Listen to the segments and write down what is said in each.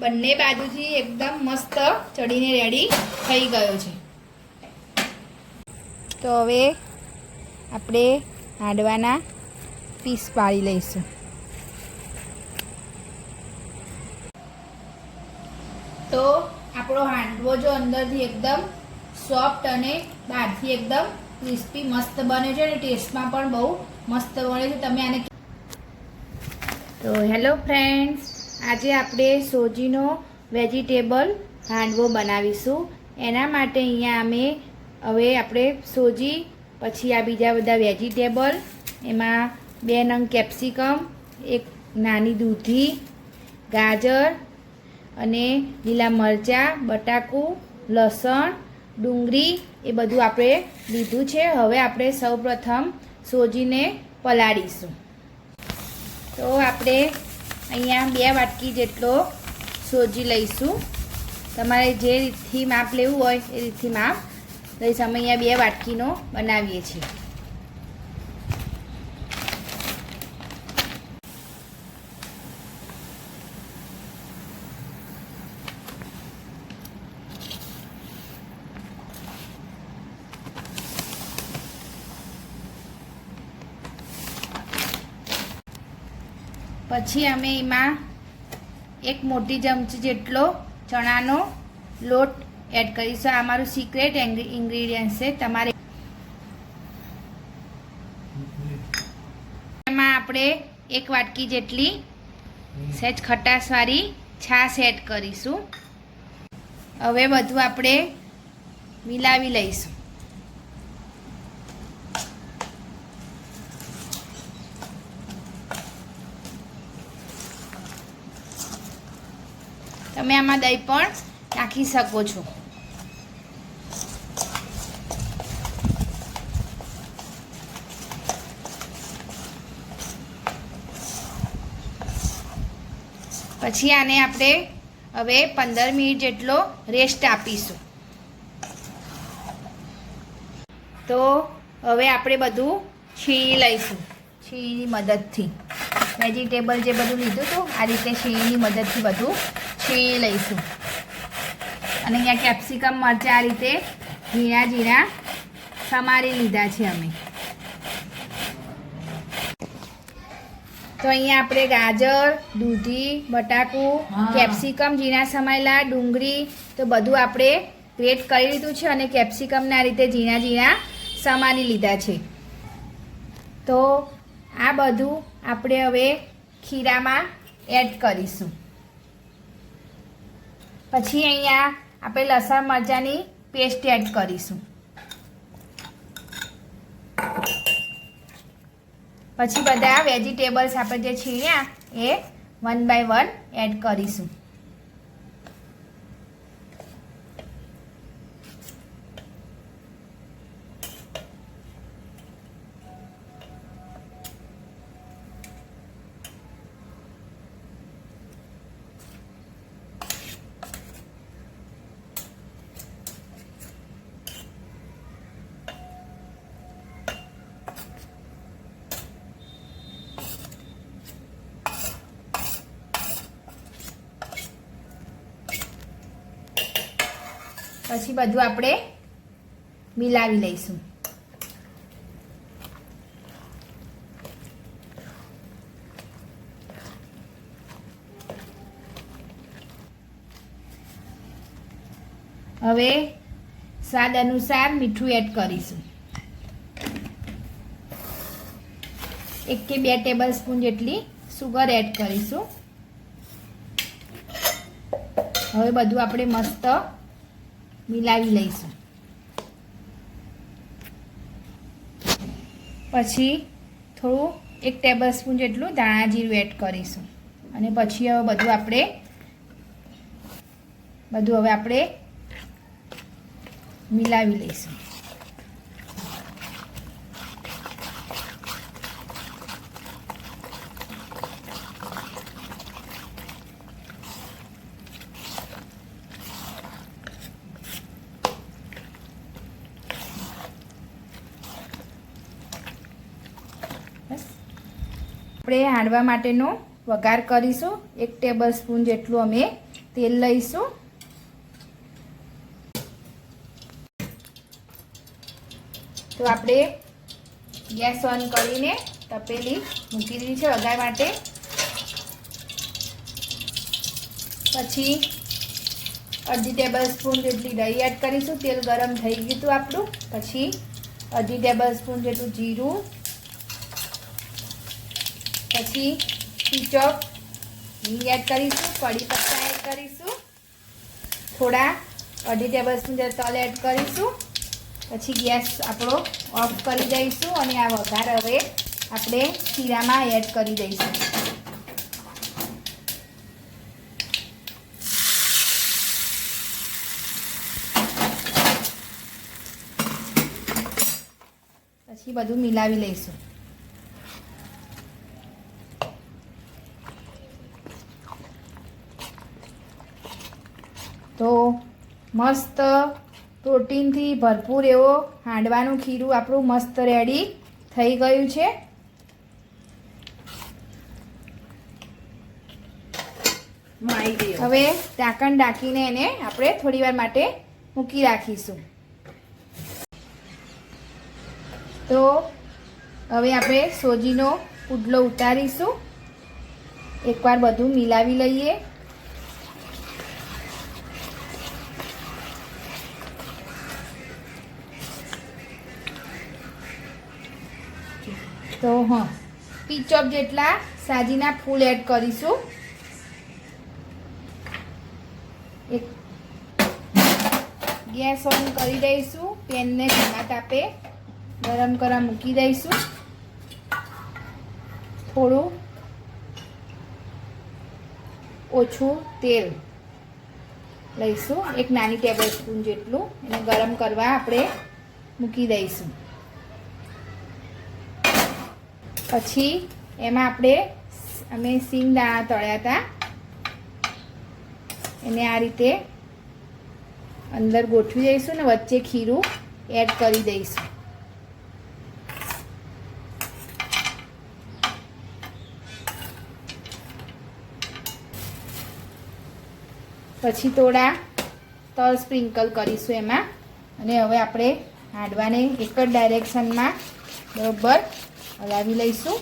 બંને બાજુથી એકદમ મસ્ત ચડીને રેડી થઈ ગયો છે। તો હવે આપણે હાંડવાના પીસ પાડી લઈશું। તો આપણો હાંડવો જો અંદરથી એકદમ સોફ્ટ અને બહારથી એકદમ ક્રિસ્પી મસ્ત બને છે અને ટેસ્ટમાં પણ બહુ મસ્ત બને છે। તમે આને તો હેલો ફ્રેન્ડ્સ, આજે આપણે સોજીનો વેજીટેબલ હાંડવો બનાવીશું। એના માટે અહીંયા અમે હવે આપણે સોજી, પછી આ બીજા બધા વેજીટેબલ, એમાં 2 નંગ કેપ્સિકમ, એક નાની દૂધી, ગાજર અને લીલા મરચાં, બટાકું, લસણ, ડુંગળી એ બધું આપણે લીધું છે। હવે આપણે સૌપ્રથમ સોજીને પલાળીશું। તો આપણે અહીંયા 2 વાટકી જેટલો સોજી લઈશું। તમારે જે રીતથી માપ લેવું હોય એ રીતથી માપ લઈશું। અમે અહીંયા 2 વાટકીનો બનાવીએ છીએ। પછી અમે એમાં 1 મોટી ચમચી જેટલો ચણાનો લોટ એડ કરીશું। આ અમારું સિક્રેટ ઇન્ગ્રેડિયન્ટ છે। તમારે એમાં આપણે 1 વાટકી જેટલી સહેજ ખટાશવાળી છાશ એડ કરીશું। હવે બધું આપણે મિલાવી લઈશું। તમે આમાં દહીં પણ નાખી શકો છો। પછી આને આપણે હવે 15 મિનિટ જેટલો રેસ્ટ આપીશું। તો હવે આપણે બધું છીણી લઈશું। છીણીની મદદથી વેજીટેબલ જે બધું લીધું હતું આ રીતે છીણીની મદદથી બધું છીણી લઈશું। અને અહીંયા કેપ્સિકમ મરચાં આ રીતે ઝીણા ઝીણા સમારી લીધા છે અમે। તો અહીંયા આપણે ગાજર, દૂધી, બટાકું, કેપ્સિકમ ઝીણા સમાયેલા, ડુંગળી તો બધું આપણે ગ્રેટ કરી લીધું છે અને કેપ્સિકમને આ રીતે ઝીણા ઝીણા સમારી લીધા છે। તો આ બધું આપણે હવે ખીરામાં એડ કરીશું। પછી અહીંયા આપણે લસણ મરચાંની પેસ્ટ એડ કરીશું। પછી બધા વેજીટેબલ્સ આપણે જે છીણ્યા એ 1 બાય 1 એડ કરીશું। પછી બધું આપણે મિલાવી લઈશું। હવે સ્વાદ અનુસાર મીઠું એડ કરીશું। 1 કે 2 ટેબલ સ્પૂન જેટલી સુગર એડ કરીશું। હવે બધું આપણે મસ્ત મિલાવી લઈશું। પછી થોડું 1 ટેબલ સ્પૂન જેટલું ધાણા જીરું એડ કરીશું। અને પછી હવે બધું હવે આપણે મિલાવી લઈશું। આપણે હાંડવા માટેનો વઘાર કરીશું। 1 ટેબલ સ્પૂન જેટલું અમે તેલ લઈશું. તો આપણે ગેસ ઓન કરીને તપેલી મૂકી દીધી છે વઘાર માટે. પછી અડધી ટેબલ સ્પૂન જેટલી દહીં એડ કરીશું. તેલ ગરમ થઈ ગયું હતું આપણું. પછી અડધી ટેબલ સ્પૂન જેટલું જીરું, પછી પીંચ ઓફ હિંગ એડ કરીશું. કઢી પત્તા એડ કરીશું. થોડા અડધી ટેબલ સ્પૂન જેટલું તલ એડ કરીશું. પછી ગેસ આપણો ઓફ કરી દઈશું અને આ વઘાર હવે આપણે શીરામાં એડ કરી દઈશું. પછી બધું મિલાવી લઈશું. તો મસ્ત પ્રોટીનથી ભરપૂર એવો હાંડવાનું ખીરું આપણું મસ્ત રેડી થઈ ગયું છે. હવે ઢાંકણ ઢાંકીને એને આપણે થોડી વાર માટે મૂકી રાખીશું. તો હવે આપણે સોજીનો પુડલો ઉતારીશું. એકવાર બધું મિલાવી લઈએ. તો પીંચ ઓફ જેટલા સાજીના ફૂલ એડ કરીશું. એક ગેસ ઓન કરી દઈશું. પેનને ધીમા તાપે ગરમ કરવા મૂકી દઈશું. થોડું ઓછું તેલ લઈશું. એક નાની ટેબલ સ્પૂન જેટલું એને ગરમ કરવા આપણે મૂકી દઈશું. પછી એમાં અમે સિંગ દાણા તળ્યા હતા એને આ રીતે અંદર ગોઠવી દઈશું ને વચ્ચે ખીરું એડ કરી દઈશું. પછી થોડા તલ સ્પ્રિંકલ કરીશું એમાં. અને હવે આપણે હાંડવાને એક જ ડાયરેક્શનમાં બરોબર હલાવી લઈશું.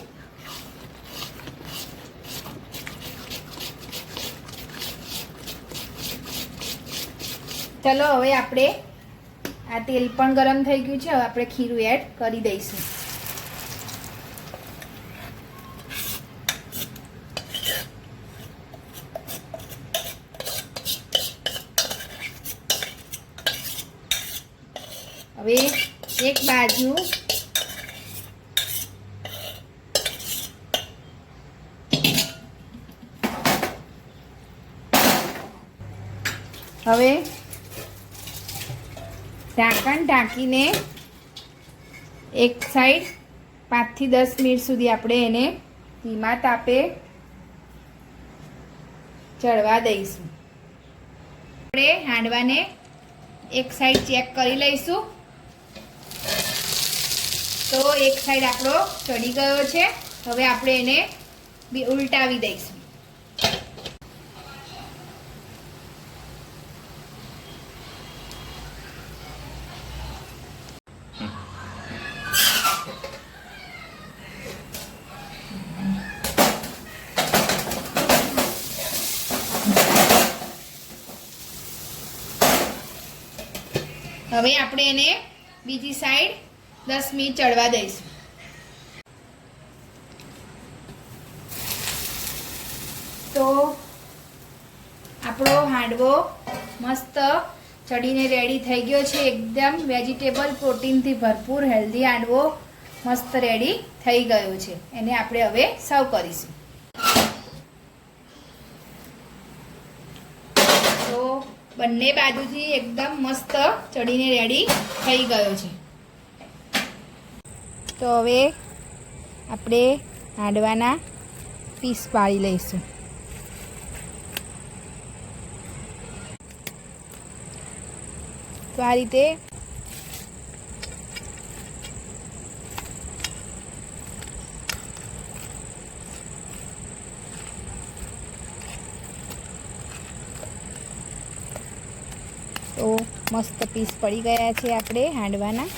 ચલો હવે આપણે આ તેલ પણ ગરમ થઈ ગયું છે. હવે આપણે ખીરું એડ કરી દઈશું. હવે એક બાજુ હવે ઢાંકણ ઢાંકીને એક સાઈડ 5 થી 10 મિનિટ સુધી આપણે એને ધીમા તાપે ચડવા દઈશું. આપણે હાંડવાને એક સાઈડ ચેક કરી લઈશું. તો એક સાઈડ આપણો ચડી ગયો છે. હવે આપણે એને ઉલટાવી દઈશું. હવે આપણે એને બીજી સાઈડ 10 મિનિટ ચડવા દઈશું. તો આપણો હાંડવો મસ્ત ચડીને રેડી થઈ ગયો છે. એકદમ વેજીટેબલ પ્રોટીનથી ભરપૂર હેલ્ધી હાંડવો મસ્ત રેડી થઈ ગયો છે. એને આપણે હવે સર્વ કરીશું. તો બંને બાજુથી એકદમ મસ્ત ચડીને રેડી થઈ ગયો છે. તો હવે આપણે હાંડવાના પીસ પાડી લઈશું. તો આ રીતે તો મસ્ત પીસ પડી ગયા છે આપણે હાંડવાના.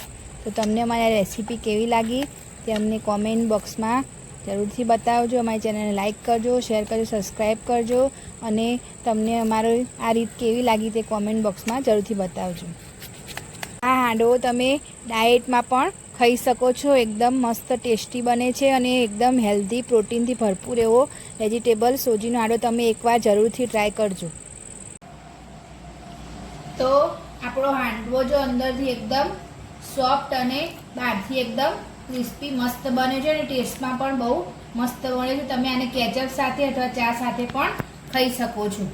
તો તમને અમારી રેસીપી કેવી લાગી તે અમને કોમેન્ટ બોક્સમાં જરૂરથી બતાવજો. અમારી ચેનલને લાઇક કરજો, શેર કરજો, સબસ્ક્રાઈબ કરજો અને તમને અમારી આ રીત કેવી લાગી તે કોમેન્ટ બોક્સમાં જરૂરથી બતાવજો. આ હાંડવો તમે ડાયટમાં પણ ખાઈ શકો છો. એકદમ મસ્ત ટેસ્ટી બને છે અને એકદમ હેલ્ધી, પ્રોટીનથી ભરપૂર એવો વેજીટેબલ સોજીનો હાંડવો તમે એકવાર જરૂરથી ટ્રાય કરજો. તો આપણો હાંડવો જો અંદરથી એકદમ સોફ્ટ અને બહારથી એકદમ ક્રિસ્પી મસ્ત બને છે અને ટેસ્ટમાં પણ બહુ મસ્ત બને છે. તમે આને કેચઅપ સાથે અથવા ચા સાથે પણ ખાઈ શકો છો.